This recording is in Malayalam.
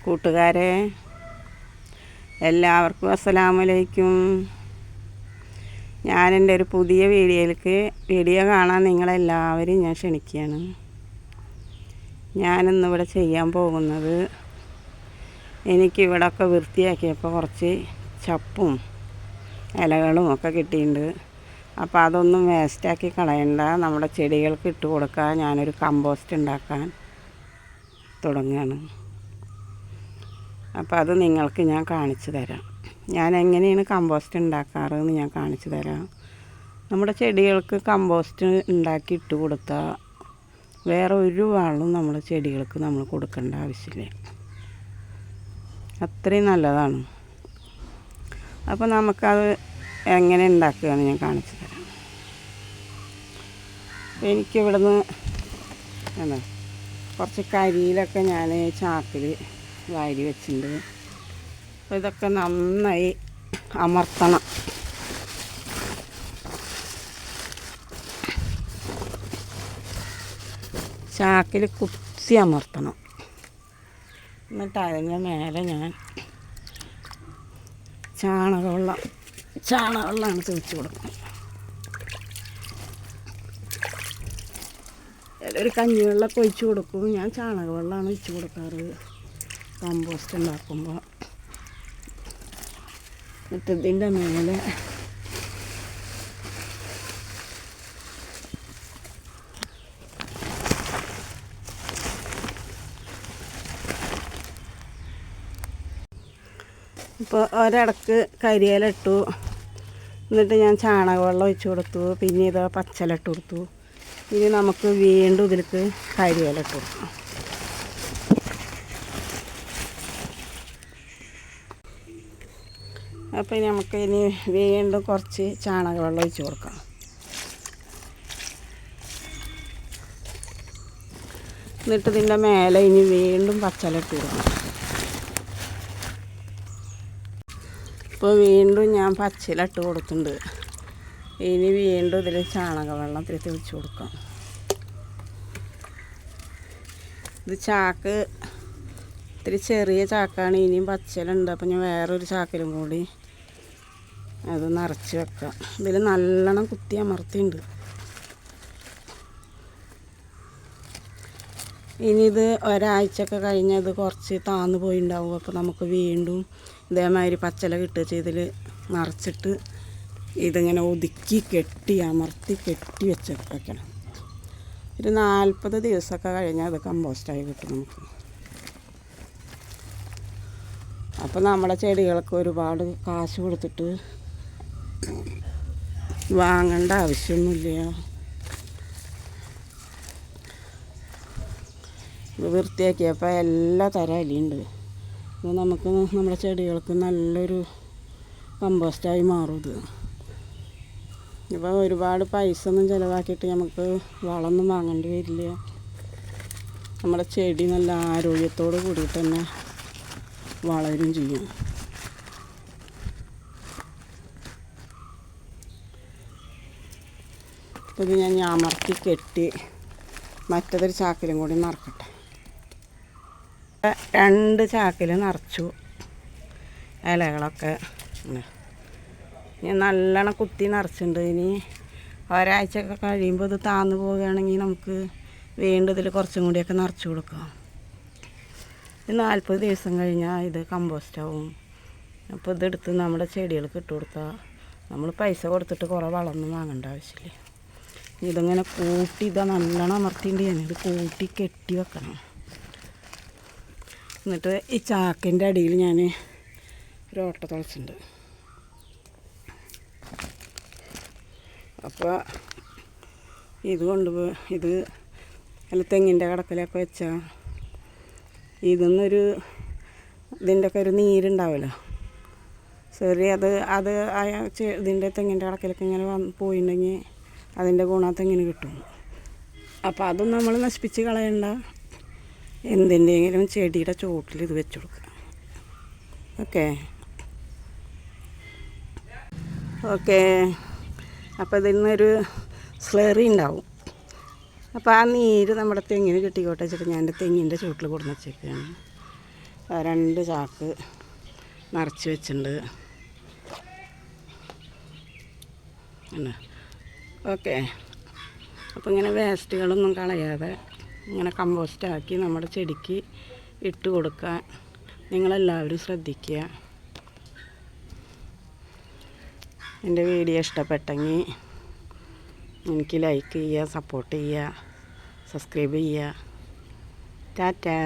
കൂട്ടുകാരെ എല്ലാവർക്കും അസ്സലാമലൈക്കും. എൻ്റെ ഒരു പുതിയ വീഡിയോ കാണാൻ നിങ്ങളെല്ലാവരും ഞാൻ ക്ഷണിക്കുകയാണ്. ഞാനിന്നിവിടെ ചെയ്യാൻ പോകുന്നത്, എനിക്കിവിടെയൊക്കെ വൃത്തിയാക്കിയപ്പോൾ കുറച്ച് ചപ്പും ഇലകളും ഒക്കെ കിട്ടിയിട്ടുണ്ട്. അപ്പോൾ അതൊന്നും വേസ്റ്റാക്കി കളയണ്ട, നമ്മുടെ ചെടികൾക്ക് ഇട്ട് കൊടുക്കാൻ ഞാനൊരു കമ്പോസ്റ്റ് ഉണ്ടാക്കാൻ തുടങ്ങുകയാണ്. അപ്പോൾ അത് നിങ്ങൾക്ക് ഞാൻ കാണിച്ചു തരാം. ഞാൻ എങ്ങനെയാണ് കമ്പോസ്റ്റ് ഉണ്ടാക്കാറെന്ന് ഞാൻ കാണിച്ചു തരാം. നമ്മുടെ ചെടികൾക്ക് കമ്പോസ്റ്റ് ഉണ്ടാക്കി ഇട്ട് കൊടുത്താൽ വേറെ ഒരു വളവും നമ്മുടെ ചെടികൾക്ക് നമ്മൾ കൊടുക്കേണ്ട ആവശ്യമില്ല. അത്രയും നല്ലതാണ്. അപ്പോൾ നമുക്കത് എങ്ങനെ ഉണ്ടാക്കുകയെന്ന് ഞാൻ കാണിച്ചു തരാം. എനിക്കിവിടുന്ന് കുറച്ച് കരിയിലൊക്കെ ഞാൻ ചാക്കിൽ വാരി വെച്ചിട്ടുണ്ട്. അപ്പോൾ ഇതൊക്കെ നന്നായി അമർത്തണം. ചാക്കിൽ കുത്തി അമർത്തണം. എന്നിട്ട് അതിൻ്റെ മേലെ ഞാൻ ചാണകവെള്ളമാണ് തളിച്ച് കൊടുക്കുന്നത്. ഒരു കഞ്ഞിവെള്ളമൊക്കെ ഒഴിച്ച് കൊടുക്കും. ഞാൻ ചാണകവെള്ളമാണ് ഒഴിച്ച് കൊടുക്കാറ് കമ്പോസ്റ്റ് ഉണ്ടാക്കുമ്പോൾ. എന്നിട്ട് ഇതിൻ്റെ മേലെ ഇപ്പോൾ ഒരിടക്ക് കരിയില ഇട്ടു. എന്നിട്ട് ഞാൻ ചാണകവെള്ളം ഒഴിച്ച് കൊടുത്തു. പിന്നെ ഇത് പച്ചില ഇട്ട് കൊടുത്തു. ഇനി നമുക്ക് വീണ്ടും ഇതിലേക്ക് കരിയില ഇട്ട് കൊടുക്കാം. അപ്പോൾ നമുക്ക് ഇനി വീണ്ടും കുറച്ച് ചാണകവെള്ളം ഒഴിച്ച് കൊടുക്കാം. എന്നിട്ട് ഇതിൻ്റെ മേലെ ഇനി വീണ്ടും പച്ചില ഇട്ട് കൊടുക്കാം. ഇപ്പോൾ വീണ്ടും ഞാൻ പച്ചില ഇട്ട് കൊടുത്തിട്ടുണ്ട്. ഇനി വീണ്ടും ഇതിൽ ചാണകവെള്ളം തിരിച്ച് ഒഴിച്ച് കൊടുക്കാം. ഇത് ചാക്ക് ഇത്തിരി ചെറിയ ചാക്കാണ്. ഇനിയും പച്ചിലുണ്ട്. അപ്പോൾ ഞാൻ വേറൊരു ചാക്കിലും കൂടി അത് നിറച്ച് വെക്കാം. ഇതിൽ നല്ലോണം കുത്തി അമർത്തിയുണ്ട്. ഇനി ഇത് ഒരാഴ്ചയൊക്കെ കഴിഞ്ഞത് കുറച്ച് താന്ന് പോയിണ്ടാവും. അപ്പോൾ നമുക്ക് വീണ്ടും ഇതേമാതിരി പച്ചില കിട്ടുക ഇതിൽ നിറച്ചിട്ട് ഇതിങ്ങനെ ഒതുക്കി അമർത്തി കെട്ടി വെക്കണം. ഒരു 40 ദിവസമൊക്കെ കഴിഞ്ഞാൽ അത് കമ്പോസ്റ്റായി കിട്ടും നമുക്ക്. അപ്പോൾ നമ്മുടെ ചെടികൾക്ക് ഒരുപാട് കാശ് കൊടുത്തിട്ട് വാങ്ങേണ്ട ആവശ്യമൊന്നുമില്ല. ഇത് വൃത്തിയാക്കിയപ്പോൾ എല്ലാ തരം ഇലയുണ്ട്. ഇത് നമുക്ക് നമ്മുടെ ചെടികൾക്ക് നല്ലൊരു കമ്പോസ്റ്റായി മാറും. ഇത് ഇപ്പോൾ ഒരുപാട് പൈസ ഒന്നും ചിലവാക്കിയിട്ട് നമുക്ക് വളമൊന്നും വാങ്ങേണ്ടി വരില്ല. നമ്മുടെ ചെടി നല്ല ആരോഗ്യത്തോട് കൂടിയിട്ട് തന്നെ വളരും ചെയ്യും. അപ്പോൾ ഇത് ഞാൻ അമർത്തി കെട്ടി മറ്റൊരു ചാക്കിലും കൂടി നിറക്കട്ടെ. 2 ചാക്കിൽ നിറച്ചു ഇലകളൊക്കെ. ഞാൻ നല്ലോണം കുത്തി നിറച്ചിട്ടുണ്ട്. ഇനി ഒരാഴ്ചയൊക്കെ കഴിയുമ്പോൾ ഇത് താന്നു പോവുകയാണെങ്കിൽ നമുക്ക് വീണ്ടും ഇതിൽ കുറച്ചും കൂടിയൊക്കെ നിറച്ച് കൊടുക്കാം. 40 ദിവസം കഴിഞ്ഞാൽ ഇത് കമ്പോസ്റ്റാവും. അപ്പോൾ ഇതെടുത്ത് നമ്മുടെ ചെടികൾക്ക് ഇട്ട് കൊടുത്താൽ നമ്മൾ പൈസ കൊടുത്തിട്ട് കുറേ വളമൊന്നും വാങ്ങേണ്ട ആവശ്യമില്ല. ഇതിങ്ങനെ കൂട്ടി ഇതാ നല്ലോണം അമർത്തിയിട്ട് ഇത് കൂട്ടി കെട്ടി വെക്കണം. എന്നിട്ട് ഈ ചാക്കിൻ്റെ അടിയിൽ ഞാൻ ഒരു ഓട്ട തുളച്ചിട്ടുണ്ട്. അപ്പോൾ ഇത് കൊണ്ടുപോയി ഇത് അല്ല തെങ്ങിൻ്റെ കടക്കലൊക്കെ വെച്ചാൽ ഇതിൻ്റെയൊക്കെ ഒരു നീരുണ്ടാവുമല്ലോ, ചെറിയ അത് ഇതിൻ്റെ തെങ്ങിൻ്റെ കടക്കലൊക്കെ ഇങ്ങനെ പോയിട്ടുണ്ടെങ്കിൽ അതിൻ്റെ ഗുണം തെങ്ങിന് കിട്ടും. അപ്പോൾ അതൊന്നും നമ്മൾ നശിപ്പിച്ച് കളയണ്ട. എന്തിൻ്റെയെങ്കിലും ചെടിയുടെ ചുവട്ടിൽ ഇത് വെച്ച് കൊടുക്കുക. ഓക്കെ. അപ്പോൾ ഇതിൽ നിന്നൊരു സ്ലറി ഉണ്ടാവും. അപ്പോൾ ആ നീര് നമ്മുടെ തെങ്ങിന് കിട്ടിക്കോട്ടെ വെച്ചിട്ട് ഞാൻ എൻ്റെ തെങ്ങിൻ്റെ ചുവട്ടിൽ കൊടുന്ന് വെച്ചേക്കുകയാണ്. 2 ചാക്ക് നിറച്ച് വെച്ചിട്ടുണ്ട്. ഓക്കെ, അപ്പോൾ ഇങ്ങനെ വേസ്റ്റുകളൊന്നും കളയാതെ ഇങ്ങനെ കമ്പോസ്റ്റാക്കി നമ്മുടെ ചെടിക്ക് ഇട്ട് കൊടുക്കാൻ നിങ്ങളെല്ലാവരും ശ്രദ്ധിക്കുക. എൻ്റെ വീഡിയോ ഇഷ്ടപ്പെട്ടെങ്കിൽ എനിക്ക് ലൈക്ക് ചെയ്യുക, സപ്പോർട്ട് ചെയ്യുക, സബ്സ്ക്രൈബ് ചെയ്യുക. ടാറ്റാ.